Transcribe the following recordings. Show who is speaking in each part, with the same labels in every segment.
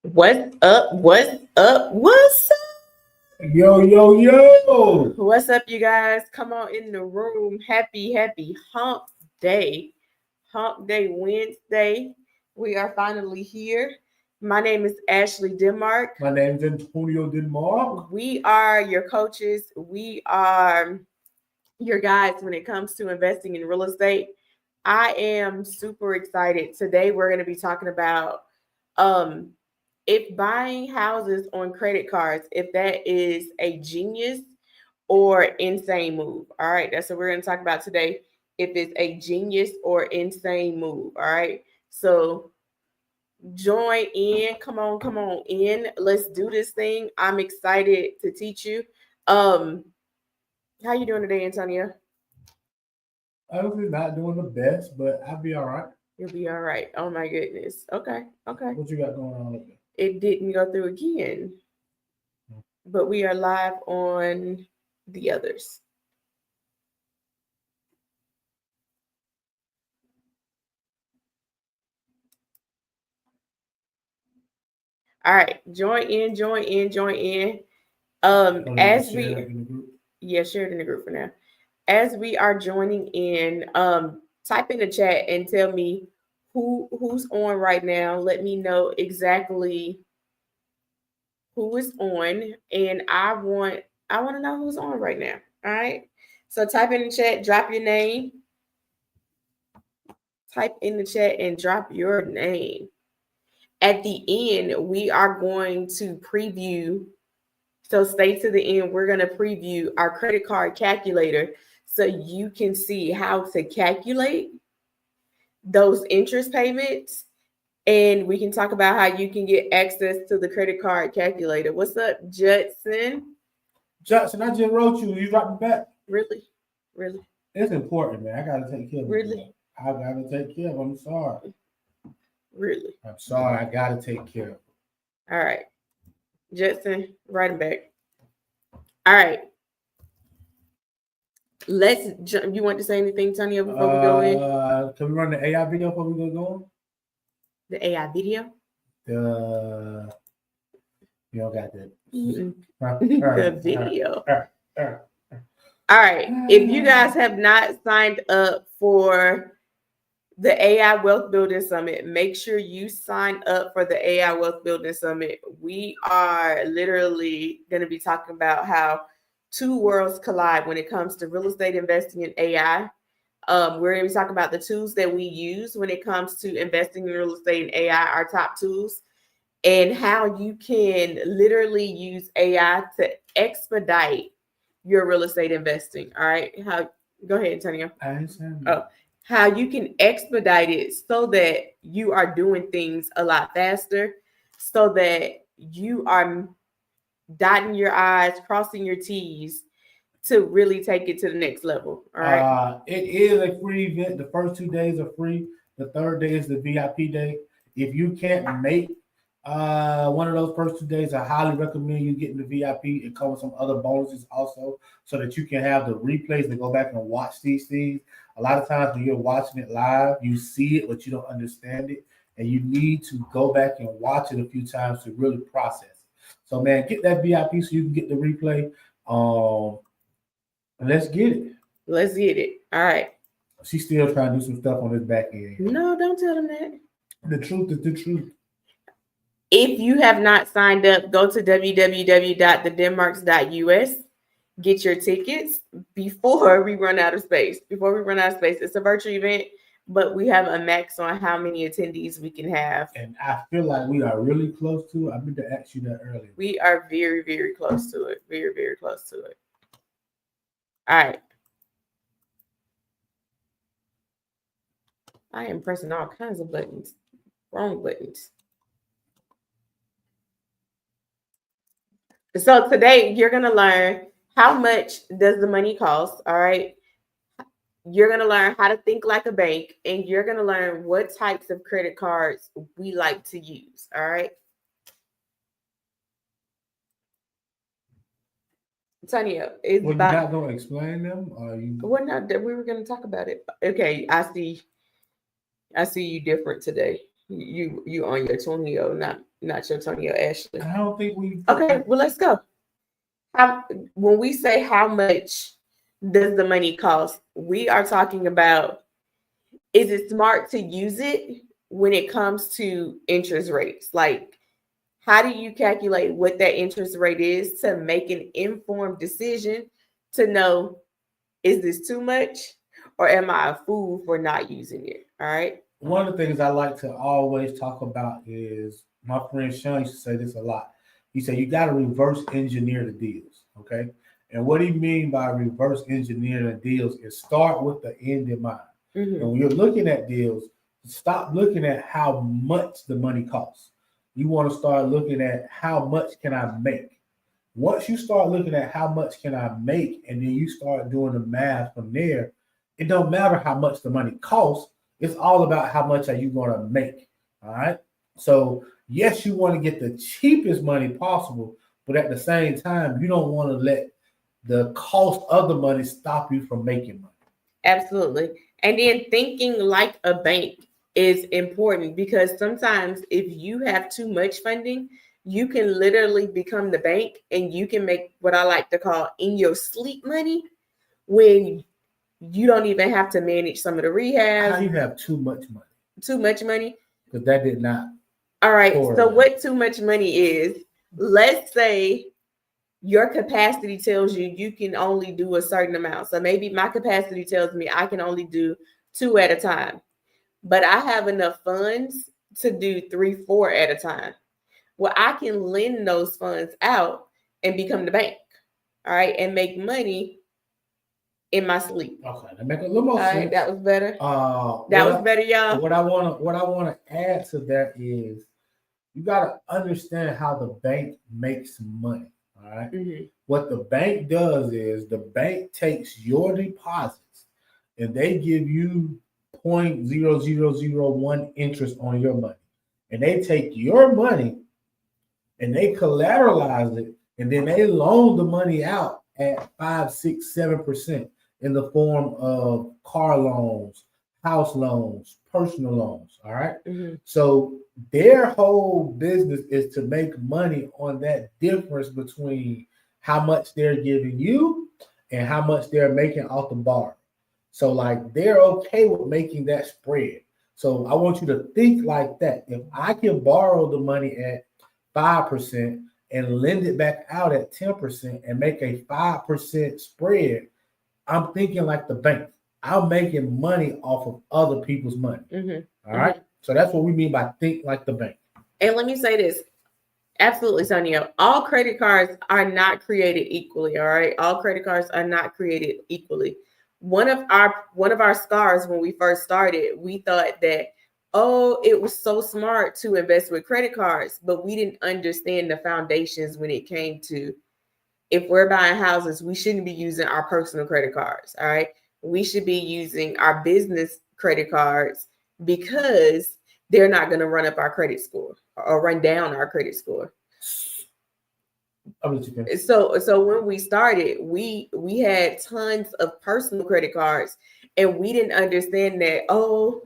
Speaker 1: What's up? What's up? What's up?
Speaker 2: Yo, yo, yo.
Speaker 1: What's up, you guys? Come on in the room. Happy day. Hump Day Wednesday. We are finally here. My name is Ashley Denmark.
Speaker 2: My name's Antonio Denmark.
Speaker 1: We are your coaches. We are your guides when it comes to investing in real estate. I am super excited. Today we're going to be talking about um if buying houses on credit cards, if that is a genius or insane move. All right, that's what we're going to talk about today. If it's a genius or insane move. All right, so join in. Come on in. Let's do this thing. I'm excited to teach you. Um, how you doing today, Antonio?
Speaker 2: Honestly, not doing the best, but I'll be all right.
Speaker 1: You'll be all right. Oh my goodness. Okay.
Speaker 2: What you got going on up there?
Speaker 1: It didn't go through again, but we are live on the others. All right, join in. As we share it in the group for now. As we are joining in, type in the chat and tell me who's on right now. Let me know exactly who is on, and I want to know who's on right now. All right. So type in the chat, drop your name. Type in the chat and drop your name. At the end, we are going to preview. So stay to the end. We're going to preview our credit card calculator so you can see how to calculate those interest payments. And we can talk about how you can get access to the credit card calculator. What's up, Judson?
Speaker 2: Judson, I just wrote you. You dropped me back.
Speaker 1: Really?
Speaker 2: It's important, man. I got to take care of it.
Speaker 1: Really?
Speaker 2: I got to take care of it. I'm sorry.
Speaker 1: Really?
Speaker 2: I'm sorry. I got to take care of it.
Speaker 1: All right. Judson, write him back. All right. Let's jump. You want to say anything, Tanya, before we go in?
Speaker 2: Can we run the AI video before we go on?
Speaker 1: The AI video?
Speaker 2: You don't got that.
Speaker 1: The video. All right. If you guys have not signed up for the AI Wealth Building Summit, make sure you sign up for the AI Wealth Building Summit. We are literally going to be talking about how two worlds collide when it comes to real estate investing in AI. We're going to be talking about the tools that we use when it comes to investing in real estate and AI, our top tools, and how you can literally use AI to expedite your real estate investing. All right. Go ahead, Antonio. How you can expedite it so that you are doing things a lot faster, so that you are dotting your I's, crossing your T's to really take it to the next level. All right.
Speaker 2: It is a free event. The first 2 days are free. The third day is the VIP day. If you can't make one of those first 2 days, I highly recommend you getting the VIP. It comes with some other bonuses also, so that you can have the replays to go back and watch these things. A lot of times when you're watching it live, you see it, but you don't understand it. And you need to go back and watch it a few times to really process it. So, man, get that VIP so you can get the replay. Let's get it.
Speaker 1: Let's get it. All right.
Speaker 2: She's still trying to do some stuff on this back end.
Speaker 1: No, don't tell them that.
Speaker 2: The truth is the truth.
Speaker 1: If you have not signed up, go to www.thedenmarks.us. Get your tickets before we run out of space. It's a virtual event, but we have a max on how many attendees we can have.
Speaker 2: And I feel like we are really close to it. I meant to ask you that earlier.
Speaker 1: We are very, very close to it. Very, very close to it. All right. I am pressing all kinds of buttons. Wrong buttons. So today you're going to learn how much does the money cost, all right? You're going to learn how to think like a bank, and you're going to learn what types of credit cards we like to use, all right? Tanya,
Speaker 2: you're not going to explain them?
Speaker 1: Well, no, we were going to talk about it. Okay, I see you different today. You on your Antonio, Not your Antonio, Ashley.
Speaker 2: I don't think we.
Speaker 1: Okay, well, let's go. When we say how much does the money cost, we are talking about, is it smart to use it when it comes to interest rates? Like, how do you calculate what that interest rate is to make an informed decision to know, is this too much or am I a fool for not using it? All right.
Speaker 2: One of the things I like to always talk about is, my friend Sean used to say this a lot. He said, you got to reverse engineer the deals. Okay. And what he mean by reverse engineer the deals is start with the end in mind.
Speaker 1: Mm-hmm.
Speaker 2: And when you're looking at deals, stop looking at how much the money costs. You want to start looking at how much can I make. Once you start looking at how much can I make, and then you start doing the math from there, it don't matter how much the money costs. It's all about how much are you going to make. All right. So yes, you want to get the cheapest money possible, but at the same time, you don't want to let the cost of the money stop you from making money.
Speaker 1: Absolutely. And then thinking like a bank is important, because sometimes if you have too much funding, you can literally become the bank and you can make what I like to call in your sleep money, when you don't even have to manage some of the rehabs.
Speaker 2: How you have too much money?
Speaker 1: Too much money?
Speaker 2: Because that did not.
Speaker 1: All right. So what too much money is, let's say your capacity tells you you can only do a certain amount. So maybe my capacity tells me I can only do 2 at a time, but I have enough funds to do 3, 4 at a time. Well, I can lend those funds out and become the bank. All right. And make money in my sleep.
Speaker 2: Okay. That make a little more sense.
Speaker 1: Right, that was better.
Speaker 2: That
Speaker 1: was better, y'all.
Speaker 2: What I want to add to that is, you got to understand how the bank makes money. All right. Mm-hmm. What the bank does is, the bank takes your deposits and they give you 0.0001 interest on your money. And they take your money and they collateralize it, and then they loan the money out at 5, 6, 7% in the form of car loans, house loans, personal loans. All right. Mm-hmm. So their whole business is to make money on that difference between how much they're giving you and how much they're making off the bar. So like, they're okay with making that spread. So I want you to think like that. If I can borrow the money at 5% and lend it back out at 10% and make a 5% spread, I'm thinking like the bank. I'm making money off of other people's money. Mm-hmm. All right. Mm-hmm. So that's what we mean by think like the bank. And
Speaker 1: let me say this. Absolutely, Sonia. All credit cards are not created equally. All right. All credit cards are not created equally. One of our scars when we first started, we thought that, oh, it was so smart to invest with credit cards, but we didn't understand the foundations when it came to, if we're buying houses, we shouldn't be using our personal credit cards. All right. We should be using our business credit cards, because they're not going to run up our credit score or run down our credit score. So when we started, we had tons of personal credit cards, and we didn't understand that, oh,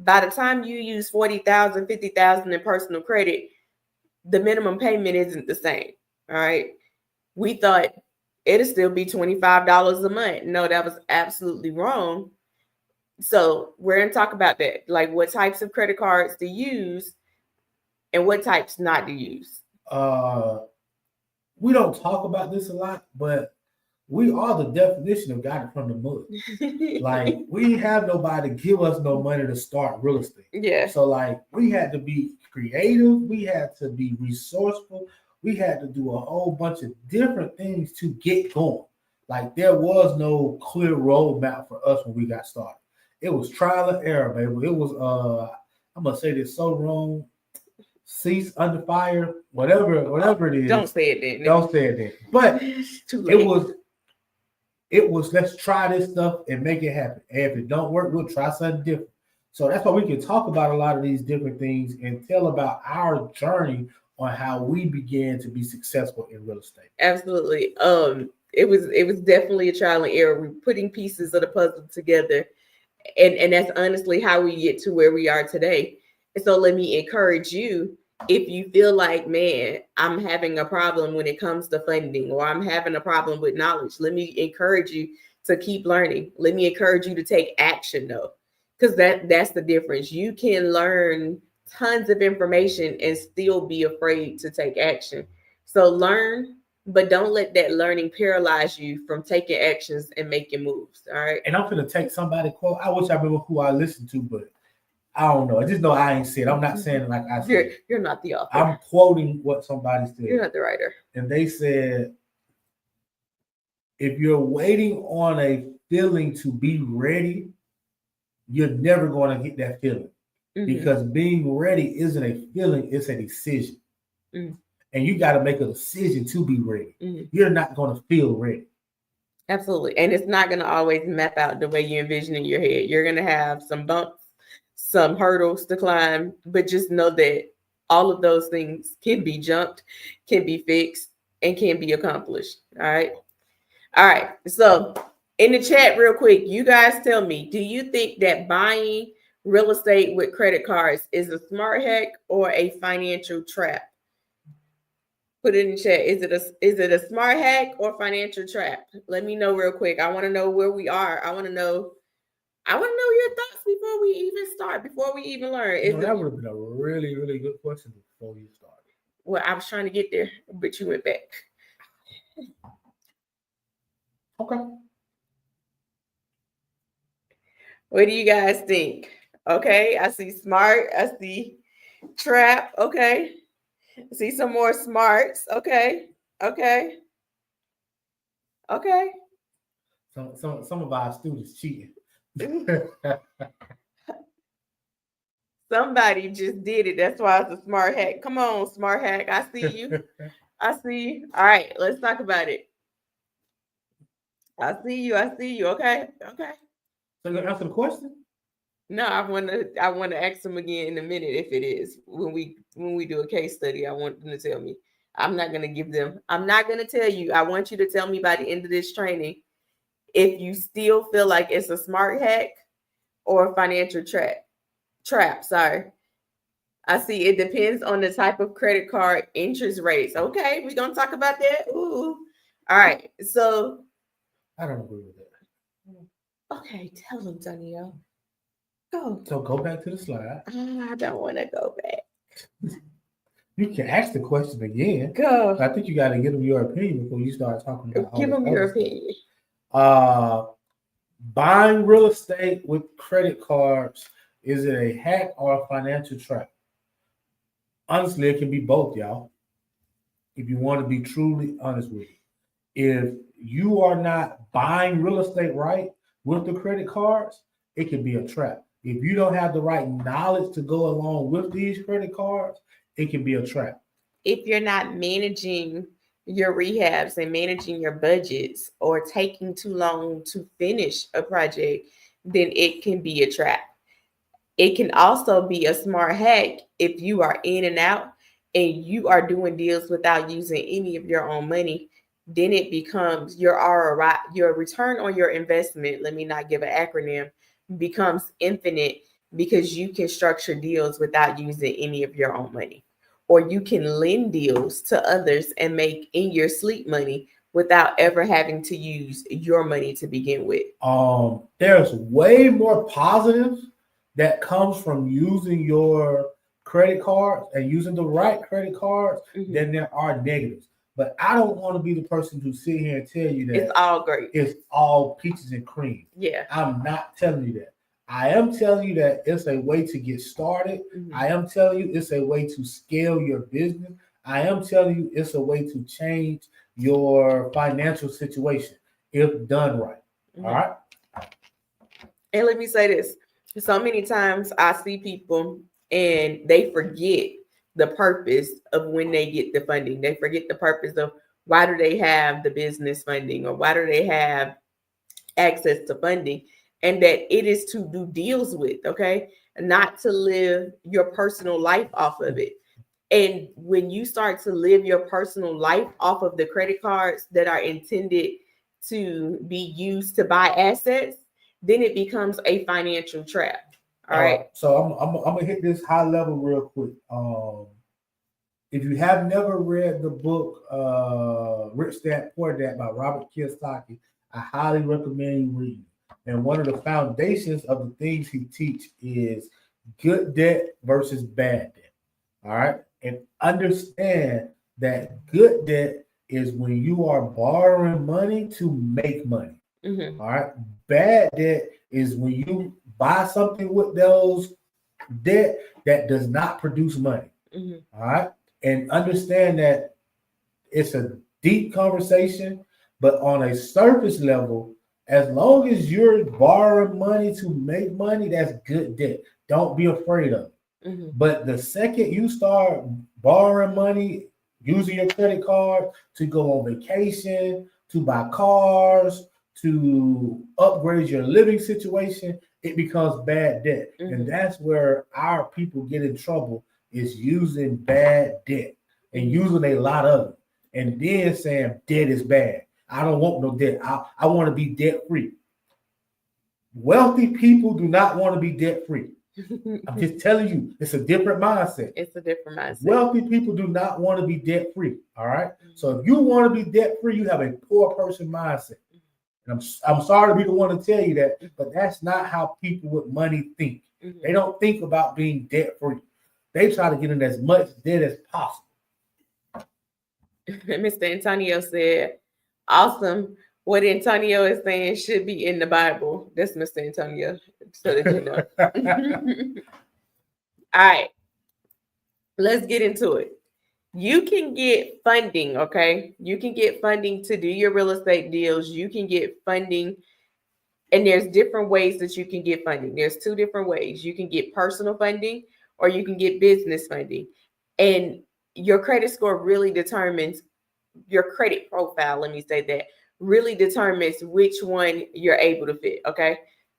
Speaker 1: by the time you use 40,000, 50,000 in personal credit, the minimum payment isn't the same. All right. We thought it'll still be $25 a month. No, that was absolutely wrong. So we're going to talk about that, like what types of credit cards to use and what types not to use.
Speaker 2: We don't talk about this a lot, but we are the definition of got it from the mud. Like, we have nobody give us no money to start real estate.
Speaker 1: Yeah.
Speaker 2: So like, we had to be creative. We had to be resourceful. We had to do a whole bunch of different things to get going. Like, there was no clear roadmap for us when we got started. It was trial and error, baby. It was, I'm going to say this so wrong. Cease under fire, whatever it is.
Speaker 1: Don't say it then.
Speaker 2: Don't say it then. But it was let's try this stuff and make it happen. And if it don't work, we'll try something different. So that's why we can talk about a lot of these different things and tell about our journey on how we began to be successful in real estate.
Speaker 1: Absolutely. It was definitely a trial and error. We're putting pieces of the puzzle together. And that's honestly how we get to where we are today. And so let me encourage you if you feel like, man, I'm having a problem when it comes to funding, or I'm having a problem with knowledge, let me encourage you to keep learning. Let me encourage you to take action, though, because that's the difference. You can learn tons of information and still be afraid to take action. So learn, but don't let that learning paralyze you from taking actions and making moves. All right.
Speaker 2: And I'm gonna take somebody quote. I wish I remember who I listened to, but I don't know. I just know I ain't said. I'm not saying it like I said.
Speaker 1: You're not the author.
Speaker 2: I'm quoting what somebody said.
Speaker 1: You're not the writer.
Speaker 2: And they said, if you're waiting on a feeling to be ready, you're never going to get that feeling. Because being ready isn't a feeling, it's a decision. And you got to make a decision to be ready. You're not going to feel ready.
Speaker 1: Absolutely. And it's not going to always map out the way you envision in your head. You're going to have some bumps, some hurdles to climb, but just know that all of those things can be jumped, can be fixed, and can be accomplished. All right. All right. So in the chat real quick, you guys tell me, do you think that buying real estate with credit cards is a smart hack or a financial trap? Put it in the chat. Is it a smart hack or financial trap? Let me know real quick. I want to know where we are. I want to know your thoughts before we even start, before we even learn.
Speaker 2: That would have been a really, really good question before you started.
Speaker 1: Well, I was trying to get there, but you went back.
Speaker 2: Okay.
Speaker 1: What do you guys think? Okay, I see smart. I see trap. Okay. I see some more smarts. Okay. Okay. Okay.
Speaker 2: Some of our students cheating.
Speaker 1: Somebody just did it. That's why it's a smart hack. Come on, smart hack. I see you. I see you. All right, let's talk about it. I see you. Okay. Okay.
Speaker 2: So you answer the question?
Speaker 1: No, I want to ask them again in a minute if it is. When we do a case study, I want them to tell me. I'm not going to tell you. I want you to tell me by the end of this training if you still feel like it's a smart hack or a financial trap. Sorry. I see it depends on the type of credit card, interest rates. Okay, we're going to talk about that. Ooh. All right. So
Speaker 2: I don't agree with that.
Speaker 1: Okay, tell them, Danielle. Go.
Speaker 2: So go back to the slide.
Speaker 1: I don't want to go back.
Speaker 2: You can ask the question again.
Speaker 1: Go.
Speaker 2: I think you got to give them your opinion before you start talking about.
Speaker 1: Give them your opinion.
Speaker 2: Buying real estate with credit cards, is it a hack or a financial trap? Honestly, it can be both, y'all. If you want to be truly honest with you. If you are not buying real estate right with the credit cards, it can be a trap. If you don't have the right knowledge to go along with these credit cards, it can be a trap.
Speaker 1: If you're not managing your rehabs and managing your budgets or taking too long to finish a project, then it can be a trap. It can also be a smart hack if you are in and out and you are doing deals without using any of your own money. Then it becomes your ROI, your return on your investment. Let me not give an acronym, becomes infinite because you can structure deals without using any of your own money, or you can lend deals to others and make in your sleep money without ever having to use your money to begin with.
Speaker 2: There's way more positives that comes from using your credit cards and using the right credit cards than there are negatives. But I don't want to be the person who sit here and tell you that
Speaker 1: it's all great.
Speaker 2: It's all peaches and cream.
Speaker 1: Yeah.
Speaker 2: I'm not telling you that. I am telling you that it's a way to get started. I am telling you it's a way to scale your business. I am telling you it's a way to change your financial situation if done right. All right.
Speaker 1: And let me say this. So many times I see people and they forget the purpose of when they get the funding. They forget the purpose of why do they have the business funding or why do they have access to funding, and that it is to do deals with, okay? Not to live your personal life off of it. And when you start to live your personal life off of the credit cards that are intended to be used to buy assets, then it becomes a financial trap. All right.
Speaker 2: So I'm gonna hit this high level real quick. If you have never read the book Rich Dad Poor Dad by Robert Kiyosaki, I highly recommend you read it. And one of the foundations of the things he teach is good debt versus bad debt. All right. And understand that good debt is when you are borrowing money to make money.
Speaker 1: Mm-hmm.
Speaker 2: All right. Bad debt is when you buy something with those debt that does not produce money.
Speaker 1: Mm-hmm.
Speaker 2: All right. And understand that it's a deep conversation, but on a surface level, as long as you're borrowing money to make money, that's good debt. Don't be afraid of it.
Speaker 1: Mm-hmm.
Speaker 2: But the second you start borrowing money, using your credit card to go on vacation, to buy cars, to upgrade your living situation, it becomes bad debt.
Speaker 1: Mm-hmm.
Speaker 2: And that's where our people get in trouble, is using bad debt and using a lot of it. And then saying debt is bad. I don't want no debt. I want to be debt free. Wealthy people do not want to be debt free. I'm just telling you, it's a different mindset.
Speaker 1: It's a different mindset.
Speaker 2: Wealthy people do not want to be debt free. All right. So if you want to be debt free, you have a poor person mindset. And I'm sorry to be the one to tell you that, but that's not how people with money think.
Speaker 1: Mm-hmm.
Speaker 2: They don't think about being debt free. They try to get in as much debt as possible.
Speaker 1: Mr. Antonio said, awesome. What Antonio is saying should be in the Bible. That's Mr. Antonio, so that you know. All right. Let's get into it. You can get funding, okay? You can get funding to do your real estate deals. You can get funding, and there's different ways that you can get funding. There's two different ways. You can get personal funding or you can get business funding. And your credit score really determines your credit profile. Let me say that really determines which one you're able to fit. Okay.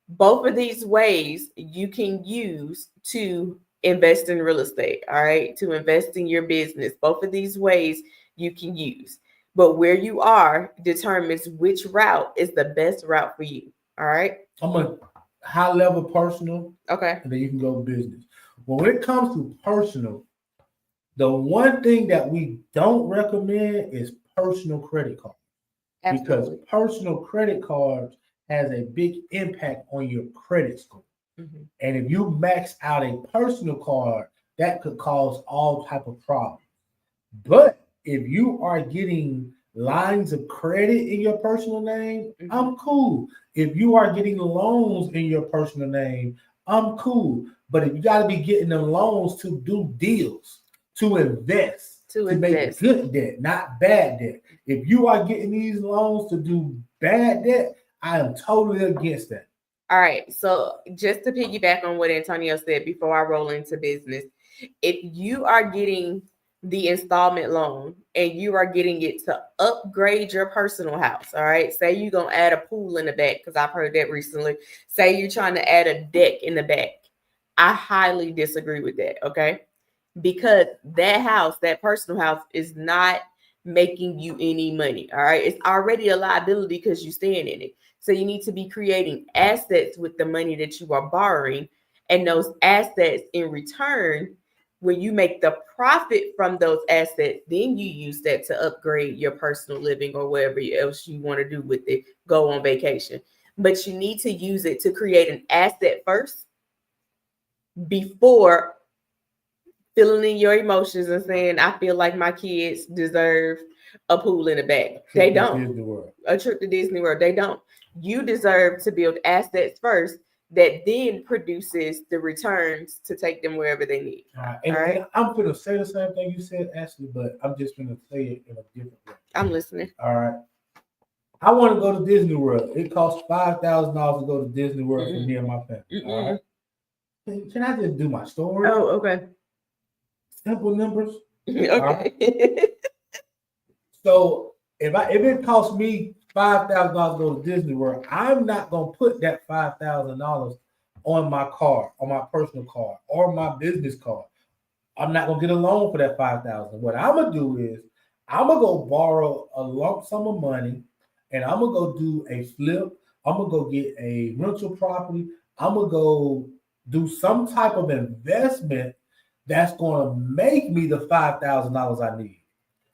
Speaker 1: Both of these ways you can use to invest in real estate. All right. To invest in your business. Both of these ways you can use, but where you are determines which route is the best route for you. All right.
Speaker 2: I'm a high level personal.
Speaker 1: Okay.
Speaker 2: And then you can go business. Well, when it comes to personal, the one thing that we don't recommend is personal credit cards. Absolutely. Because personal credit cards has a big impact on your credit score. Mm-hmm. And if you max out a personal card, that could cause all type of problems. But if you are getting lines of credit in your personal name, mm-hmm. I'm cool. If you are getting loans in your personal name, I'm cool. But if you got to be getting them loans to do deals, to invest, to make good debt, not bad debt. If you are getting these loans to do bad debt, I am totally against that.
Speaker 1: All right. So just to piggyback on what Antonio said before I roll into business, if you are getting the installment loan and you are getting it to upgrade your personal house, all right, say you're going to add a pool in the back, because I've heard that recently. Say you're trying to add a deck in the back. I highly disagree with that, okay? Because that house, that personal house, is not making you any money, all right? It's already a liability because you're staying in it. So you need to be creating assets with the money that you are borrowing, and those assets in return, when you make the profit from those assets, then you use that to upgrade your personal living or whatever else you want to do with it, go on vacation. But you need to use it to create an asset first before feeling in your emotions and saying, I feel like my kids deserve a pool in the back. They don't. A trip to Disney World. They don't. You deserve to build assets first that then produces the returns to take them wherever they need.
Speaker 2: All right. I'm going to say the same thing you said, Ashley, but I'm just going to say it in a different way.
Speaker 1: I'm listening.
Speaker 2: All right. I want to go to Disney World. It costs $5,000 to go to Disney World for me and my family. All right. Can I just do my story?
Speaker 1: Oh, okay.
Speaker 2: Simple numbers.
Speaker 1: Okay.
Speaker 2: Right? So if it costs me $5,000 to go to Disney World, I'm not gonna put that $5,000 on my car, on my personal car, or my business card. I'm not gonna get a loan for that $5,000. What I'm gonna do is I'm gonna go borrow a lump sum of money, and I'm gonna go do a flip. I'm gonna go get a rental property. I'm gonna go do some type of investment that's going to make me the $5,000 I need.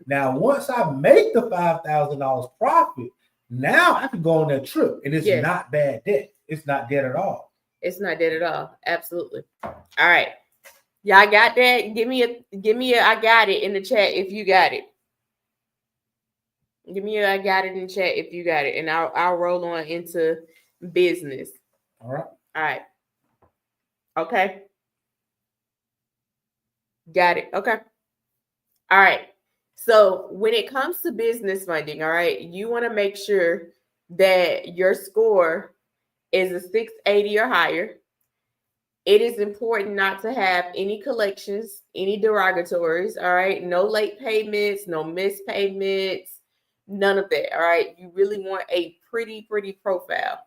Speaker 2: Now, once I make the $5,000 profit, now I can go on that trip, and it's not bad debt. It's not debt at all.
Speaker 1: It's not dead at all. Absolutely. All right. Y'all got that? Give me a I got it in the chat if you got it. Give me a I got it in the chat if you got it. And I'll roll on into business.
Speaker 2: All right.
Speaker 1: All right. Okay. Got it. Okay. All right. So when it comes to business funding, all right, you want to make sure that your score is a 680 or higher. It is important not to have any collections, any derogatories, all right? No late payments, no missed payments, none of that, all right? You really want a pretty profile.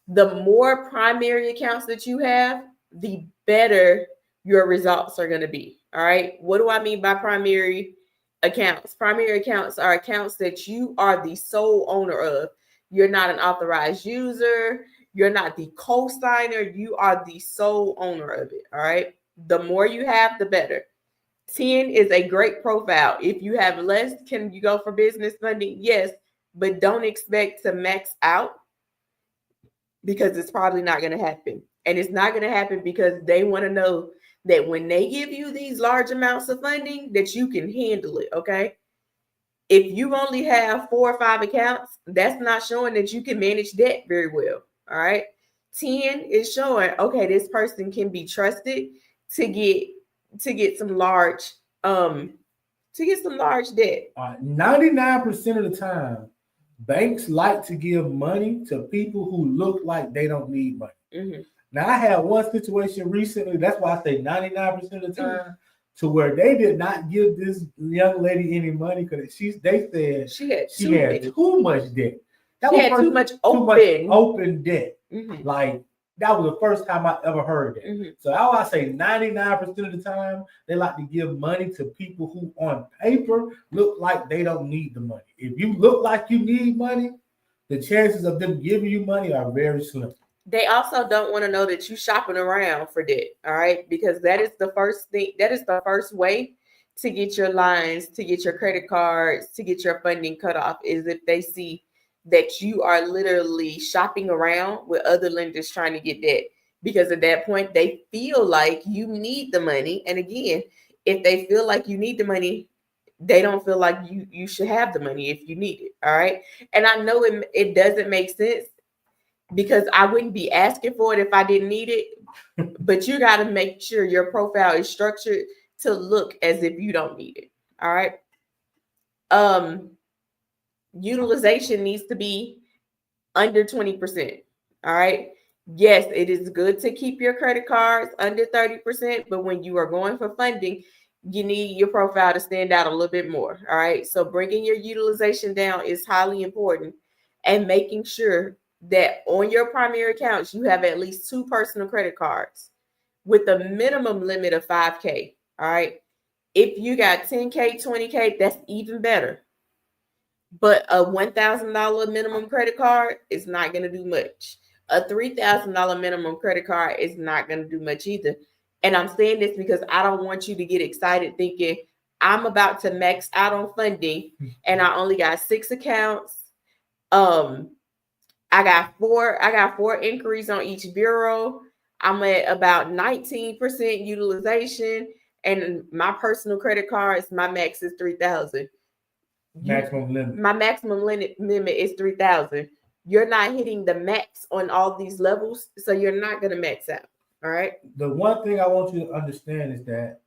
Speaker 1: The more primary accounts that you have, the better your results are going to be, all right? What do I mean by primary accounts? Primary accounts are accounts that you are the sole owner of. You're not an authorized user. You're not the co-signer. You are the sole owner of it. All right. The more you have, the better. 10 is a great profile. If you have less, can you go for business funding? Yes, but don't expect to max out because it's probably not going to happen. And it's not going to happen because they want to know that when they give you these large amounts of funding, that you can handle it. Okay. If you only have 4 or 5 accounts, that's not showing that you can manage debt very well. All right. 10 is showing, okay, this person can be trusted to get some large debt.
Speaker 2: 99% of the time, banks like to give money to people who look like they don't need money. Mm-hmm. Now, I had one situation recently. That's why I say 99% of the time, to where they did not give this young lady any money because they said she had too much debt.
Speaker 1: She had too much open
Speaker 2: debt. Mm-hmm. Like, that was the first time I ever heard that. Mm-hmm. So how I say 99% of the time, they like to give money to people who on paper look like they don't need the money. If you look like you need money, the chances of them giving you money are very slim.
Speaker 1: They also don't want to know that you're shopping around for debt, all right? Because that is the first thing, that is the first way to get your lines, to get your credit cards, to get your funding cut off, is if they see that you are literally shopping around with other lenders trying to get debt. Because at that point, they feel like you need the money. And again, if they feel like you need the money, they don't feel like you should have the money if you need it, all right? And I know it doesn't make sense because I wouldn't be asking for it if I didn't need it. But you got to make sure your profile is structured to look as if you don't need it, all right? Utilization needs to be under 20%. All right. Yes, it is good to keep your credit cards under 30%, but when you are going for funding, you need your profile to stand out a little bit more. All right. So bringing your utilization down is highly important, and making sure that on your primary accounts, you have at least 2 personal credit cards with a minimum limit of $5K. All right. If you got $10K, $20K, that's even better. But a $1,000 minimum credit card is not going to do much. A $3,000 minimum credit card is not going to do much either. And I'm saying this because I don't want you to get excited thinking I'm about to max out on funding and I only got 6 accounts. I got 4 inquiries on each bureau. I'm at about 19% utilization, and my personal credit cards, my max is $3,000. My maximum limit is $3,000. You're not hitting the max on all these levels, so you're not going to max out. All right.
Speaker 2: The one thing I want you to understand is that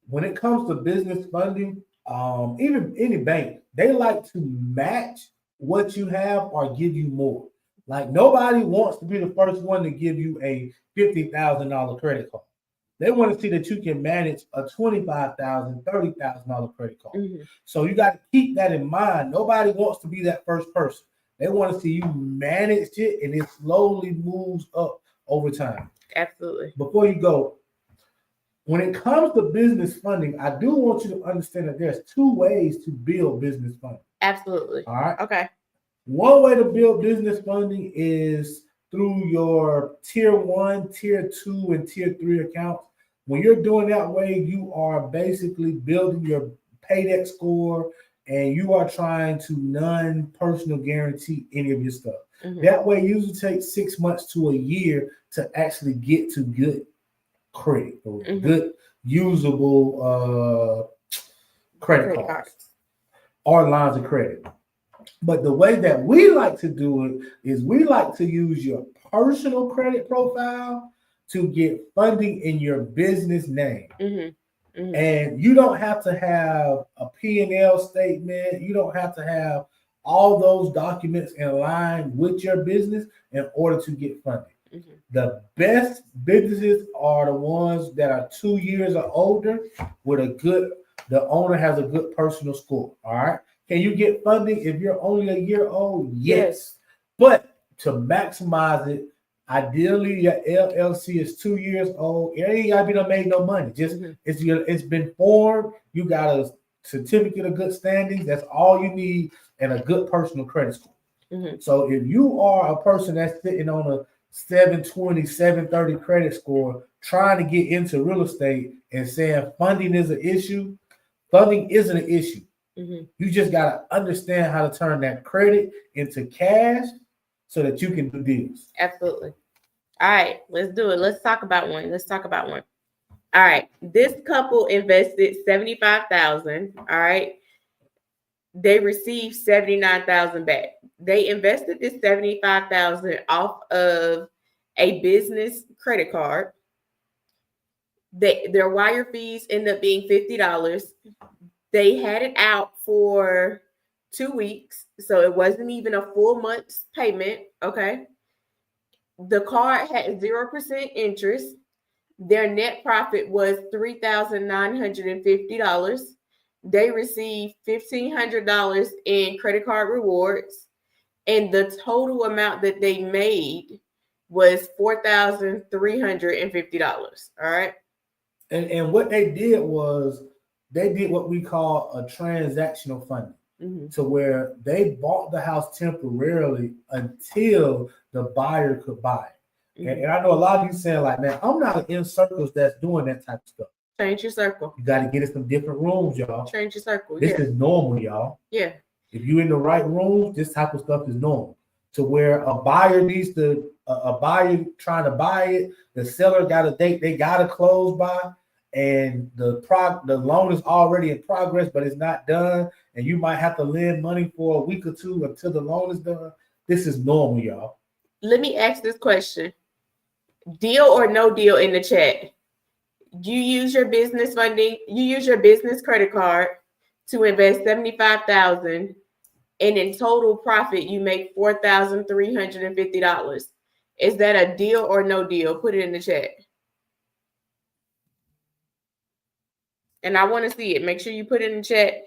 Speaker 2: when it comes to business funding, even any bank, they like to match what you have or give you more. Like, nobody wants to be the first one to give you a $50,000 credit card. They want to see that you can manage a $25,000, $30,000 credit card. Mm-hmm. So you got to keep that in mind. Nobody wants to be that first person. They want to see you manage it, and it slowly moves up over time.
Speaker 1: Absolutely.
Speaker 2: Before you go, when it comes to business funding, I do want you to understand that there's 2 ways to build business funding.
Speaker 1: Absolutely.
Speaker 2: All right.
Speaker 1: Okay.
Speaker 2: One way to build business funding is through your tier 1, tier 2, and tier 3 accounts. When you're doing that way, you are basically building your paydex score, and you are trying to non-personal guarantee any of your stuff.
Speaker 1: Mhm.
Speaker 2: That way, it usually takes 6 months to a year to actually get to good credit or
Speaker 1: Mhm.
Speaker 2: good usable credit cards or lines of credit. But the way that we like to do it is we like to use your personal credit profile to get funding in your business name.
Speaker 1: Mm-hmm. Mm-hmm.
Speaker 2: And you don't have to have a P&L statement. You don't have to have all those documents in line with your business in order to get funding. Mm-hmm. The best businesses are the ones that are 2 years or older with the owner has a good personal score. All right. Can you get funding if you're only a year old? Yes. But to maximize it, ideally your LLC is 2 years old. It ain't gotta be no made no money. Just it's been formed. You got a certificate of good standing. That's all you need, and a good personal credit score. Mm-hmm. So if you are a person that's sitting on a 720, 730 credit score, trying to get into real estate and saying funding is an issue, funding isn't an issue. Mm-hmm. You just got to understand how to turn that credit into cash so that you can do deals.
Speaker 1: Absolutely. All right, let's do it. Let's talk about one. All right, this couple invested $75,000. All right, they received $79,000 back. They invested this $75,000 off of a business credit card. Their wire fees ended up being $50. They had it out for 2 weeks, so it wasn't even a full month's payment. Okay. The card had 0% interest. Their net profit was $3,950. They received $1,500 in credit card rewards, and the total amount that they made was $4,350. All right.
Speaker 2: And what they did was they did what we call a transactional funding. Mm-hmm. To where they bought the house temporarily until the buyer could buy it. Mm-hmm. And I know a lot of you saying like, man, I'm not in circles that's doing that type of stuff.
Speaker 1: Change your circle.
Speaker 2: You got to get in some different rooms, y'all.
Speaker 1: Change your circle.
Speaker 2: This is normal, y'all.
Speaker 1: Yeah.
Speaker 2: If you're in the right rooms, this type of stuff is normal. To where a buyer needs to, a buyer trying to buy it, the seller got a date they got to close by, and the loan is already in progress, but it's not done, and you might have to lend money for a week or two until the loan is done. This is normal, y'all.
Speaker 1: Let me ask this question. Deal or no deal in the chat? You use your business funding, you use your business credit card to invest $75,000, and in total profit, you make $4,350. Is that a deal or no deal? Put it in the chat. And I want to see it. Make sure you put it in the chat.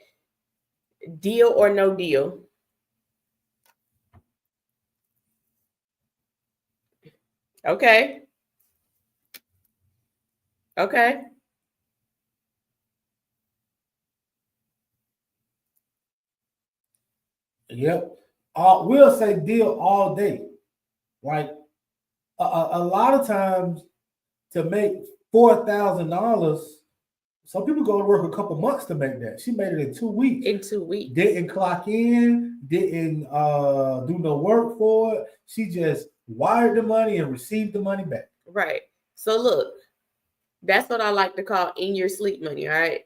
Speaker 1: Deal or no deal? Okay. Okay.
Speaker 2: Yep. We'll say deal all day. Like a lot of times to make $4,000, some people go to work a couple months to make that. She made it in 2 weeks.
Speaker 1: In 2 weeks.
Speaker 2: Didn't clock in, didn't do no work for it. She just wired the money and received the money back.
Speaker 1: Right. So look, that's what I like to call in your sleep money. All right.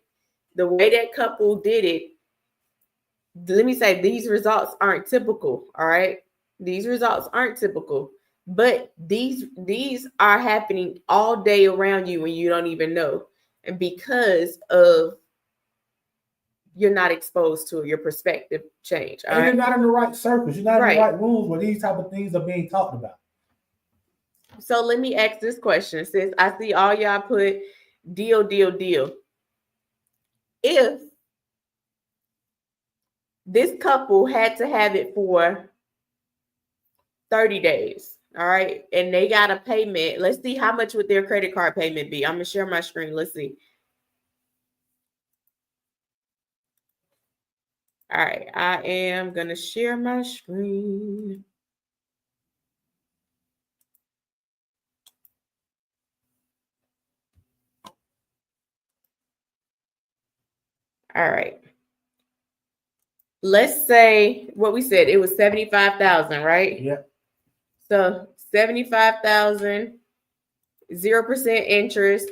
Speaker 1: The way that couple did it, let me say these results aren't typical. All right. These results aren't typical, but these are happening all day around you when you don't even know. And because of you're not exposed to it, your perspective change.
Speaker 2: And
Speaker 1: right?
Speaker 2: You're not in the right circles. You're not in the right rooms where these type of things are being talked about.
Speaker 1: So let me ask this question, since I see all y'all put deal, deal, deal. If this couple had to have it for 30 days, all right, and they got a payment, let's see how much would their credit card payment be. I'm going to share my screen. Let's see. All right, I am going to share my screen. All right. Let's say what we said, it was 75,000, right?
Speaker 2: Yep.
Speaker 1: So 75,000, 0% interest.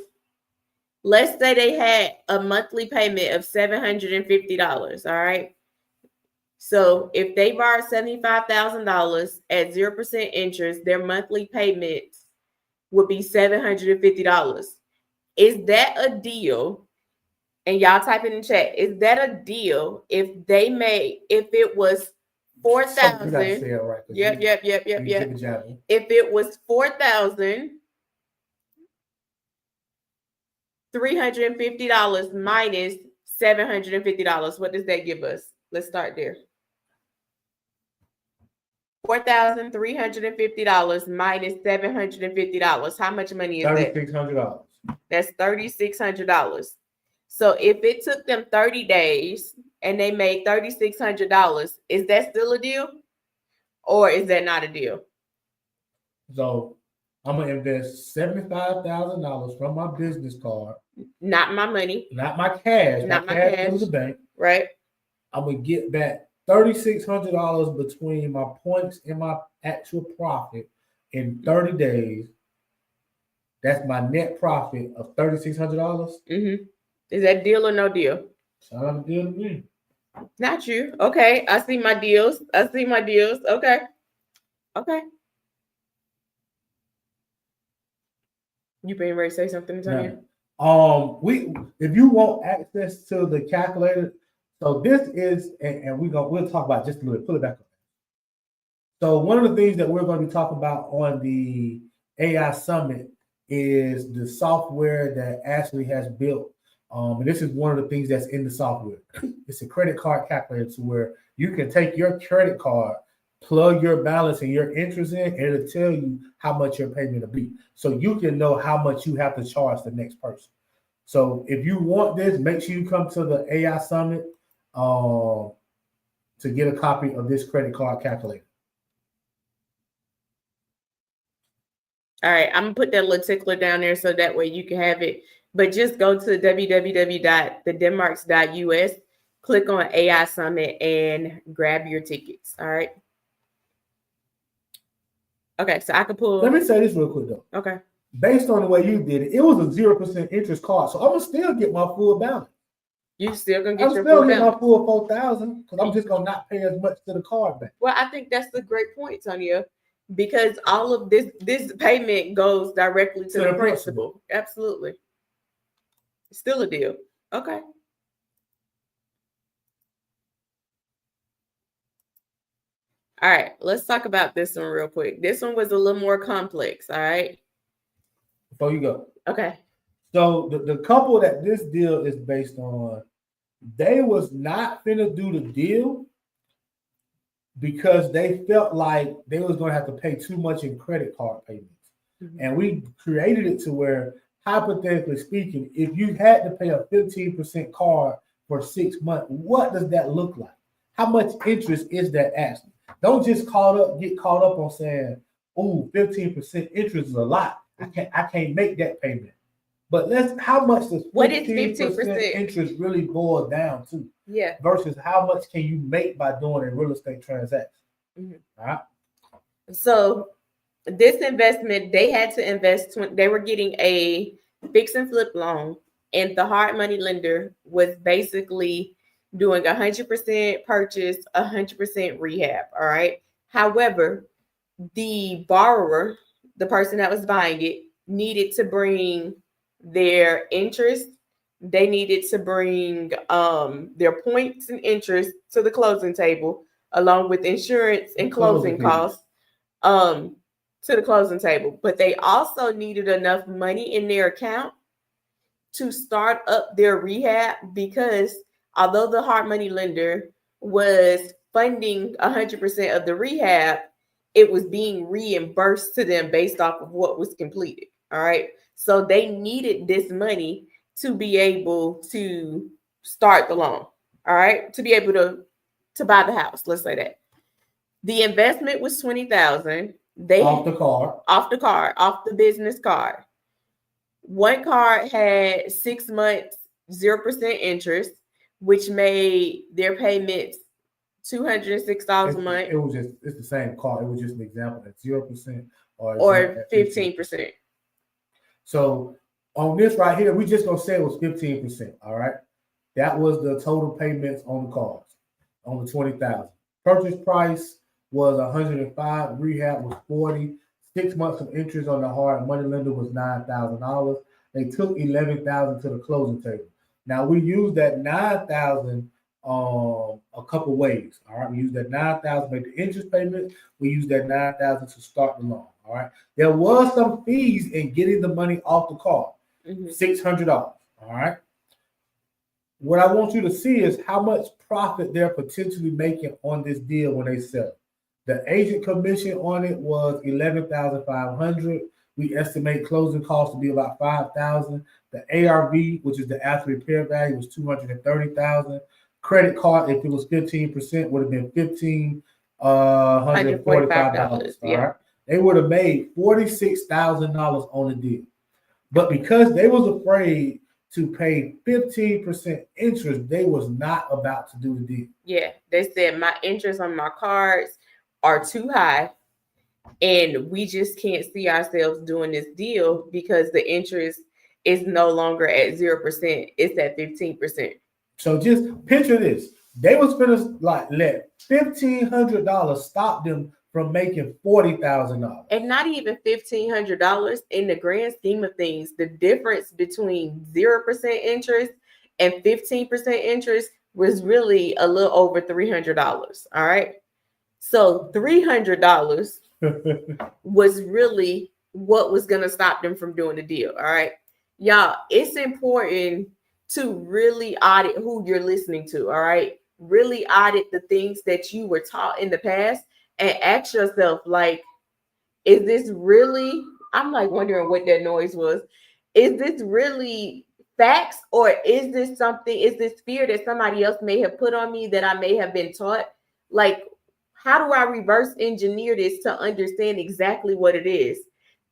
Speaker 1: Let's say they had a monthly payment of $750. All right. So if they borrowed $75,000 at 0% interest, their monthly payments would be $750. Is that a deal? And y'all type in the chat. Is that a deal if it was 4,000?
Speaker 2: Right,
Speaker 1: yep.
Speaker 2: If
Speaker 1: If it was 4,350 minus $750, what does that give us? Let's start there. $4,350 minus $750. How much money is that?
Speaker 2: $3,600.
Speaker 1: That's $3,600. So if it took them 30 days and they made $3,600, is that still a deal? Or is that not a deal?
Speaker 2: So I'm gonna invest $75,000 from my business card.
Speaker 1: Not my money.
Speaker 2: Not my cash.
Speaker 1: Not my cash.
Speaker 2: To the bank.
Speaker 1: Right.
Speaker 2: I'm gonna get back $3,600 between my points and my actual profit in 30 days. That's my net profit of $3,600.
Speaker 1: Mm-hmm. Is that deal or no deal?
Speaker 2: Sound like a deal to me.
Speaker 1: Not you. Okay. I see my deals. Okay. You being ready to say something, Antonio?
Speaker 2: No. If you want access to the calculator, so this is, and we'll talk about it just a little bit. Pull it back up. So one of the things that we're going to be talking about on the AI Summit is the software that Ashley has built. And this is one of the things that's in the software. It's a credit card calculator to where you can take your credit card, plug your balance and your interest in, and it'll tell you how much your payment will be. So you can know how much you have to charge the next person. So if you want this, make sure you come to the AI Summit to get a copy of this credit card calculator.
Speaker 1: All right, I'm gonna put that little tickler down there so that way you can have it. But just go to www.thedenmarks.us, click on AI Summit, and grab your tickets. All right. Okay, so I can pull.
Speaker 2: Let me say this real quick though.
Speaker 1: Okay.
Speaker 2: Based on the way you did it, it was a 0% interest card, so I'm gonna still get my full balance.
Speaker 1: You still gonna get your
Speaker 2: full
Speaker 1: balance?
Speaker 2: My full 4,000 because I'm just gonna not pay as much to the card back.
Speaker 1: Well, I think that's a great point, Tonya, because all of this payment goes directly to the principal. Absolutely. Still a deal. Okay. All right, let's talk about this one real quick. This one was a little more complex. All right.
Speaker 2: Before you go.
Speaker 1: Okay.
Speaker 2: So the couple that this deal is based on, they was not finna do the deal because they felt like they was gonna have to pay too much in credit card payments. Mm-hmm. And we created it to where, hypothetically speaking, if you had to pay a 15% card for 6 months, what does that look like? How much interest is that asking? Don't just get caught up on saying, "Oh, 15% interest is a lot. I can't make that payment." But how much does 15% interest really boil down to?
Speaker 1: Yeah.
Speaker 2: Versus how much can you make by doing a real estate transaction? Mm-hmm. All right.
Speaker 1: So this investment, they had to invest. They were getting a fix and flip loan, and the hard money lender was basically doing 100% purchase, 100% rehab. All right. However, the borrower, the person that was buying it, needed to bring their interest. They needed to bring their points and interest to the closing table, along with insurance and closing costs to the closing table. But they also needed enough money in their account to start up their rehab, because although the hard money lender was funding 100% of the rehab, it was being reimbursed to them based off of what was completed. All right. So they needed this money to be able to start the loan. All right. To be able to buy the house. Let's say that. The investment was $20,000. Off the business card. One card had 6 months, 0% interest. which made their payments $206 a month.
Speaker 2: It's the same car. It was just an example at 0%
Speaker 1: or 15%.
Speaker 2: So on this right here, we just gonna say it was 15%. All right. That was the total payments on the cars on the 20,000. Purchase price was 105. Rehab was 40. 6 months of interest on the hard money lender was $9,000. They took 11,000 to the closing table. Now we used that 9,000 a couple ways. All right, we used that 9,000 to make the interest payment. We used that 9,000 to start the loan. All right, there was some fees in getting the money off the car, $600. All right. What I want you to see is how much profit they're potentially making on this deal when they sell it. The agent commission on it was $11,500. We estimate closing costs to be about $5,000. The ARV, which is the after repair value, was $230,000. Credit card, if it was 15%, would have been $1,545.
Speaker 1: Yeah.
Speaker 2: All right, they would have made $46,000 on the deal, but because they was afraid to pay 15% interest, they was not about to do the deal.
Speaker 1: Yeah, they said my interest on my cards are too high, and we just can't see ourselves doing this deal because the interest is no longer at 0%; it's at 15%.
Speaker 2: So just picture this: they was gonna like let $1,500 stop them from making $40,000,
Speaker 1: and not even $1,500 in the grand scheme of things. The difference between 0% interest and 15% interest was really a little over $300. All right, so $300 was really what was gonna stop them from doing the deal. All right, y'all, it's important to really audit who you're listening to. All right, really audit the things that you were taught in the past. And ask yourself, like, is this really, I'm like wondering what that noise was. Is this really facts, or is this fear that somebody else may have put on me that I may have been taught? Like, how do I reverse engineer this to understand exactly what it is?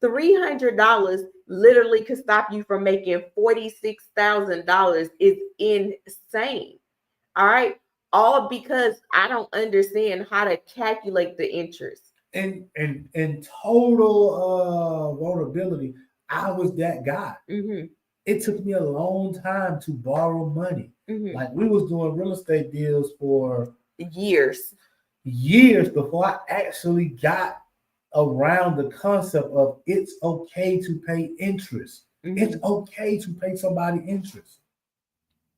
Speaker 1: $300 literally could stop you from making $46,000 is insane. All right. All because I don't understand how to calculate the interest.
Speaker 2: And total vulnerability, I was that guy. It took me a long time to borrow money. Like we was doing real estate deals for
Speaker 1: years
Speaker 2: before I actually got around the concept of it's okay to pay interest. It's okay to pay somebody interest.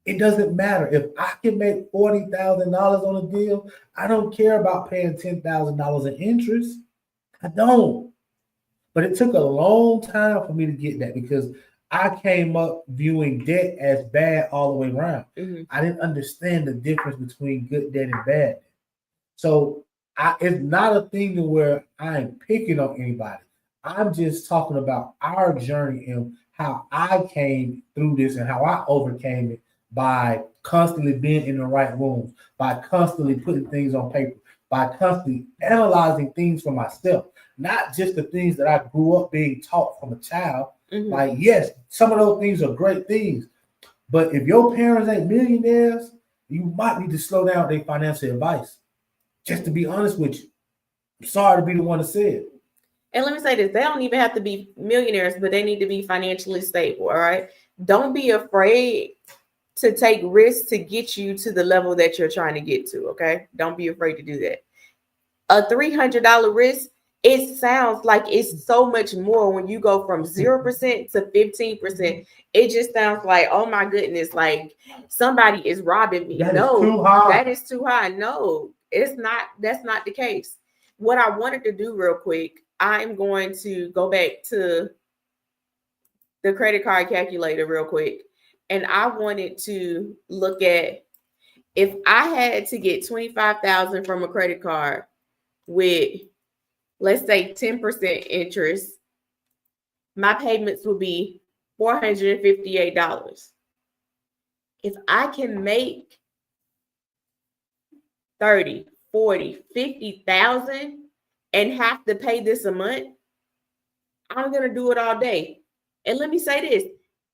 Speaker 2: It doesn't matter if I can make $40,000 on a deal. I don't care about paying $10,000 in interest. I don't. But it took a long time for me to get that because I came up viewing debt as bad all the way around. I didn't understand the difference between good debt and bad. So it's not a thing to where I'm picking on anybody. I'm just talking about our journey and how I came through this and how I overcame it. By constantly being in the right rooms, by constantly putting things on paper, by constantly analyzing things for myself, not just the things that I grew up being taught from a child. Like, yes, some of those things are great things, but if your parents ain't millionaires, you might need to slow down their financial advice. Just to be honest with you. I'm sorry to be the one to say it.
Speaker 1: And let me say this, they don't even have to be millionaires, but they need to be financially stable, all right? Don't be afraid to take risks to get you to the level that you're trying to get to, okay? Don't be afraid to do that. A $300 risk, it sounds like it's so much more when you go from 0% to 15%. It just sounds like, oh my goodness, like somebody is robbing me.
Speaker 2: That is too high.
Speaker 1: No, it's not. That's not the case. What I wanted to do real quick, I'm going to go back to the credit card calculator real quick. And I wanted to look at if I had to get $25,000 from a credit card with, let's say, 10% interest, my payments would be $458. If I can make 30, 40, 50,000 and have to pay this a month, I'm gonna do it all day. And let me say this.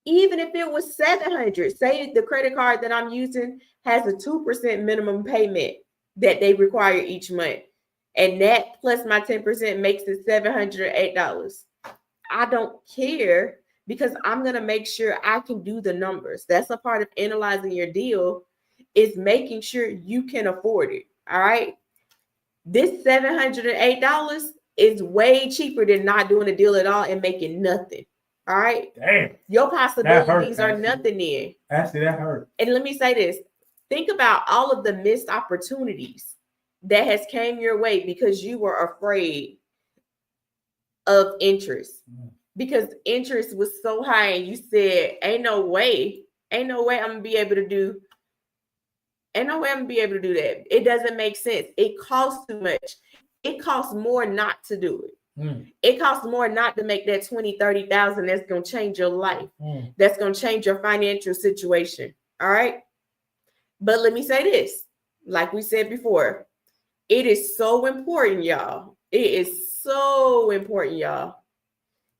Speaker 1: Even if it was 700, say the credit card that I'm using has a 2% minimum payment that they require each month, and that plus my 10% makes it $708. I don't care because I'm going to make sure I can do the numbers. That's a part of analyzing your deal, is making sure you can afford it. All right. This $708 is way cheaper than not doing a deal at all and making nothing. All right.
Speaker 2: Damn.
Speaker 1: Your possibilities are nothing then.
Speaker 2: Actually, that hurt.
Speaker 1: And let me say this. Think about all of the missed opportunities that has came your way because you were afraid of interest. Because interest was so high and you said, ain't no way I'm gonna be able to do that. It doesn't make sense. It costs too much. It costs more not to do it. It costs more not to make that 20, 30,000 that's going to change your life. That's going to change your financial situation. All right. But let me say this, like we said before, it is so important, y'all. It is so important, y'all,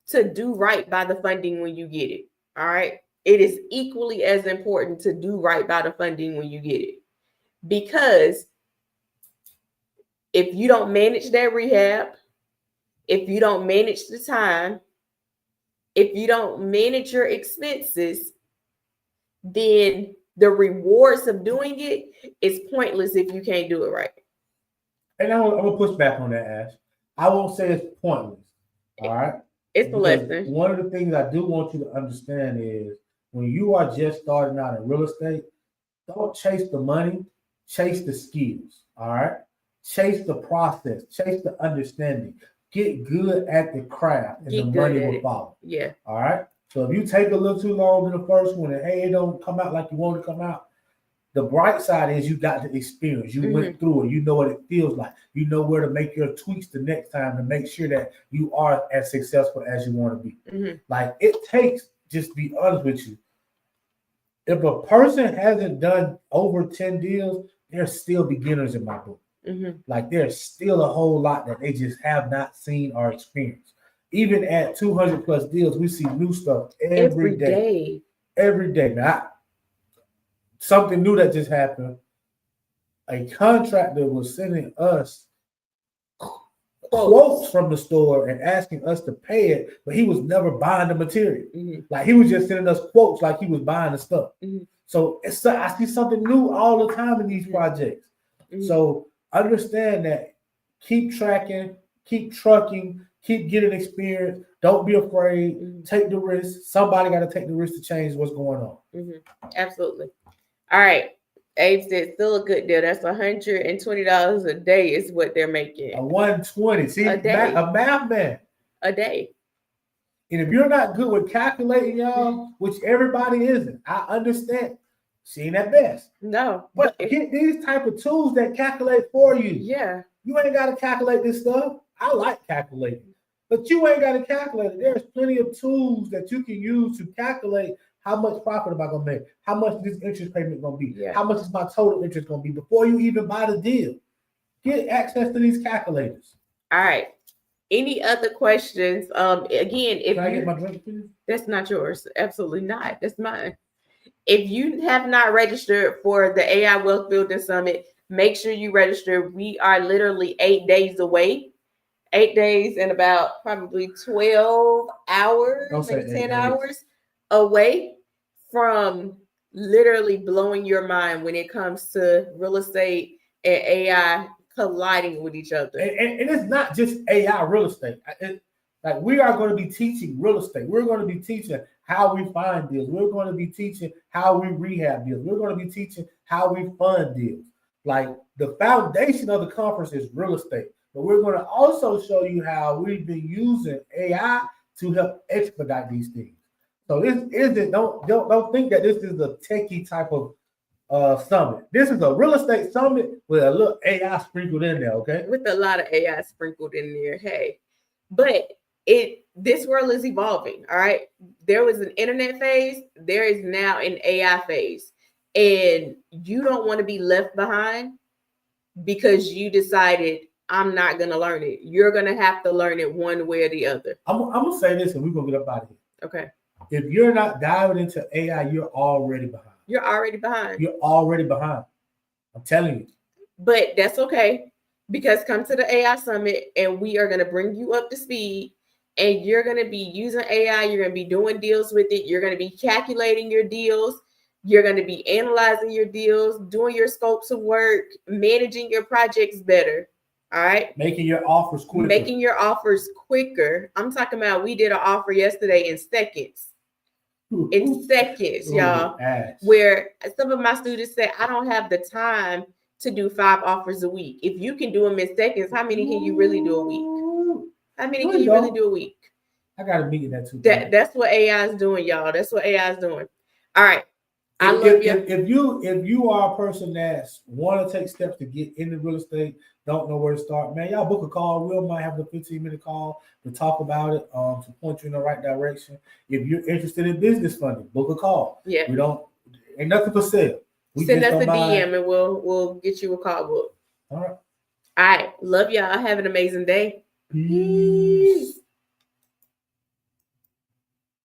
Speaker 1: to do right by the funding when you get it. All right. It is equally as important to do right by the funding when you get it. Because if you don't manage that rehab, if you don't manage the time, if you don't manage your expenses, then the rewards of doing it is pointless if you can't do it right.
Speaker 2: And I'm going to push back on that, Ash. I won't say it's pointless. All right?
Speaker 1: It's a lesson.
Speaker 2: One of the things I do want you to understand is when you are just starting out in real estate, don't chase the money, chase the skills. All right? Chase the process, chase the understanding. Get good at the craft, and the money will follow.
Speaker 1: Yeah.
Speaker 2: All right. So if you take a little too long in the first one, and hey, it don't come out like you want to come out, the bright side is you got the experience. You went through it. You know what it feels like. You know where to make your tweaks the next time to make sure that you are as successful as you want to be. Like it takes, just be honest with you. If a person hasn't done over 10 deals, they're still beginners in my book. Like there's still a whole lot that they just have not seen or experienced. Even at 200 plus deals, we see new stuff every day. Every day. Now, something new that just happened. A contractor was sending us quotes from the store and asking us to pay it, but he was never buying the material. Like he was just sending us quotes like he was buying the stuff. So I see something new all the time in these projects. So understand that. Keep tracking, keep trucking, keep getting experience. Don't be afraid. Take the risk. Somebody got to take the risk to change what's going on.
Speaker 1: Absolutely. All right. Abe said, still a good deal. That's $120 a day is what they're making.
Speaker 2: A 120. See, a math man.
Speaker 1: A day.
Speaker 2: And if you're not good with calculating, y'all, which everybody isn't, I understand. She ain't at best.
Speaker 1: No.
Speaker 2: But get these type of tools that calculate for you.
Speaker 1: Yeah.
Speaker 2: You ain't got to calculate this stuff. I like calculating. But you ain't got to calculate it. There's plenty of tools that you can use to calculate how much profit am I going to make? How much this interest payment going to be? How much is my total interest going to be before you even buy the deal? Get access to these calculators.
Speaker 1: All right. Any other questions? Again, if
Speaker 2: Can I get my drink, please?
Speaker 1: That's not yours. Absolutely not. That's mine. If you have not registered for the AI Wealth Building Summit, make sure you register. We are literally 8 days away. 8 days and about probably 12 hours, maybe 10 hours away from literally blowing your mind when it comes to real estate and AI colliding with each other.
Speaker 2: And it's not just AI real estate. Like we are going to be teaching real estate. We're going to be teaching how we find deals. We're going to be teaching how we rehab deals. We're going to be teaching how we fund deals. Like the foundation of the conference is real estate. But we're going to also show you how we've been using AI to help expedite these things. So this isn't, don't think that this is a techie type of summit. This is a real estate summit with a little AI sprinkled in there, okay?
Speaker 1: With a lot of AI sprinkled in there, hey. But this world is evolving, all right? There was an internet phase. There is now an AI phase. And you don't want to be left behind because you decided, I'm not going to learn it. You're going to have to learn it one way or the other.
Speaker 2: I'm going to say this and we're going to get up out of here.
Speaker 1: Okay.
Speaker 2: If you're not diving into AI, you're already behind.
Speaker 1: You're already behind.
Speaker 2: You're already behind. I'm telling you.
Speaker 1: But that's okay, because come to the AI Summit and we are going to bring you up to speed, and you're going to be using AI. You're going to be doing deals with it. You're going to be calculating your deals. You're going to be analyzing your deals, doing your scopes of work, managing your projects better. All right.
Speaker 2: Making your offers quicker.
Speaker 1: Making your offers quicker. I'm talking about, we did an offer yesterday in seconds. In seconds, y'all. Where some of my students say, I don't have the time to do 5 offers a week. If you can do them in seconds, how many can you really do a week? How many can you really do a week?
Speaker 2: I got a meeting that too.
Speaker 1: That's what AI is doing, y'all. That's what AI is doing. All right. I love you.
Speaker 2: If you are a person that's want to take steps to get into real estate, don't know where to start, man, y'all book a call. We might have the 15-minute call to talk about it, to point you in the right direction. If you're interested in business funding, book a call.
Speaker 1: Yeah.
Speaker 2: Ain't nothing for sale.
Speaker 1: Send us a DM and we'll get you a call book.
Speaker 2: All right.
Speaker 1: All right. Love y'all. Have an amazing day.
Speaker 2: Peace.